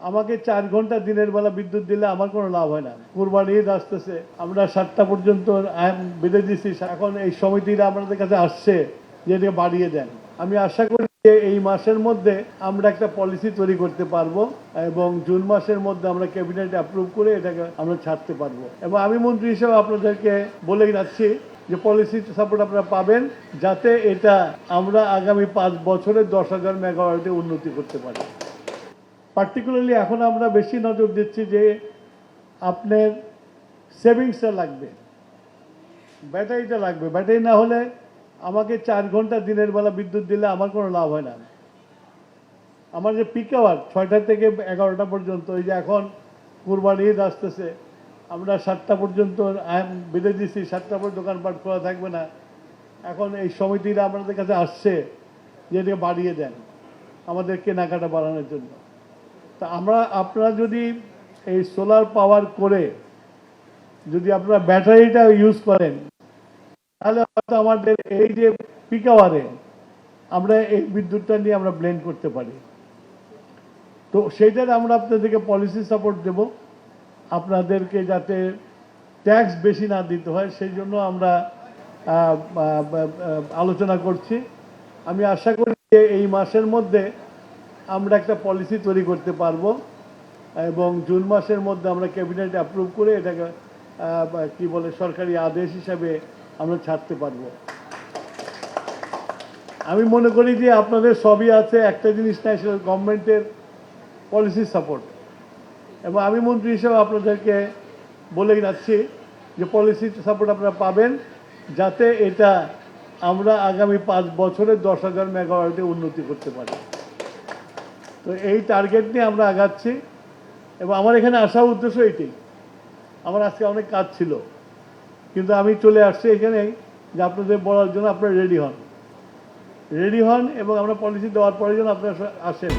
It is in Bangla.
আমাকে 4 ঘন্টা দিনের বেলা বিদ্যুৎ দিলে আমার কোনো লাভ হয় না। কুরবানি ঈদ আসতেছে, আমরা 7টা পর্যন্ত বেঁধে দিচ্ছি। এখন এই সমিতিরা আমাদের কাছে আসছে যে এটাকে বাড়িয়ে দেন। আমি আশা করি যে এই মাসের মধ্যে আমরা একটা পলিসি তৈরি করতে পারবো এবং জুন মাসের মধ্যে আমরা ক্যাবিনেট অ্যাপ্রুভ করে এটাকে আমরা ছাড়তে পারবো। এবং আমি মন্ত্রী হিসেবে আপনাদেরকে বলে যাচ্ছি যে পলিসি সাপোর্ট আপনারা পাবেন, যাতে এটা আমরা আগামী 5 বছরে 10,000 মেগাওয়াটে উন্নতি করতে পারি। পার্টিকুলারলি এখন আমরা বেশি নজর দিচ্ছি যে আপনার সেভিংসটা লাগবে, ব্যাটারিটা লাগবে। ব্যাটারি না হলে আমাকে 4 ঘন্টা দিনের বেলা বিদ্যুৎ দিলে আমার কোনো লাভ হয় না। আমার যে পিক আওয়ার 6টা থেকে 11টা পর্যন্ত, এই যে এখন কুরবানি ঈদ আসতেছে, আমরা 7টা পর্যন্ত বেঁধে দিচ্ছি। 7টার পর দোকানপাট খোলা থাকবে না। এখন এই সমিতিরা আমাদের কাছে আসছে যে এটাকে বাড়িয়ে দেন আমাদের কেনাকাটা বাড়ানোর জন্য। তা আপনারা যদি এই সোলার পাওয়ার করে যদি আপনারা ব্যাটারিটা ইউজ করেন, তাহলে হয়তো আমাদের এই যে পিক আওয়ারে আমরা এই বিদ্যুৎটা নিয়ে আমরা ব্লেন্ড করতে পারি। তো সেইটার আমরা আপনাদেরকে পলিসি সাপোর্ট দেব, আপনাদেরকে যাতে ট্যাক্স বেশি না দিতে হয় সেই জন্য আমরা আলোচনা করছি। আমি আশা করি যে এই মাসের মধ্যে আমরা একটা পলিসি তৈরি করতে পারবো এবং জুন মাসের মধ্যে আমরা ক্যাবিনেট অ্যাপ্রুভ করে এটাকে কি বলে সরকারি আদেশ হিসাবে আমরা ছাড়তে পারবো। আমি মনে করি যে আপনাদের সবই আছে, একটা জিনিস নাই, সেটা গভর্নমেন্টের পলিসি সাপোর্ট। এবং আমি মন্ত্রী হিসেবে আপনাদেরকে বলে যাচ্ছি যে পলিসি সাপোর্ট আপনারা পাবেন, যাতে এটা আমরা আগামী 5 বছরে 10,000 মেগাওয়াটে উন্নতি করতে পারি। তো এই টার্গেট নিয়ে আমরা আগাচ্ছি এবং আমার এখানে আসার উদ্দেশ্য এটাই। আমার আজকে অনেক কাজ ছিল, কিন্তু আমি চলে আসছি এখানেই যে আপনাদের বলার জন্য আপনারা রেডি হন এবং আমরা পলিসি দেওয়ার পরে যেন আপনারা আসেন।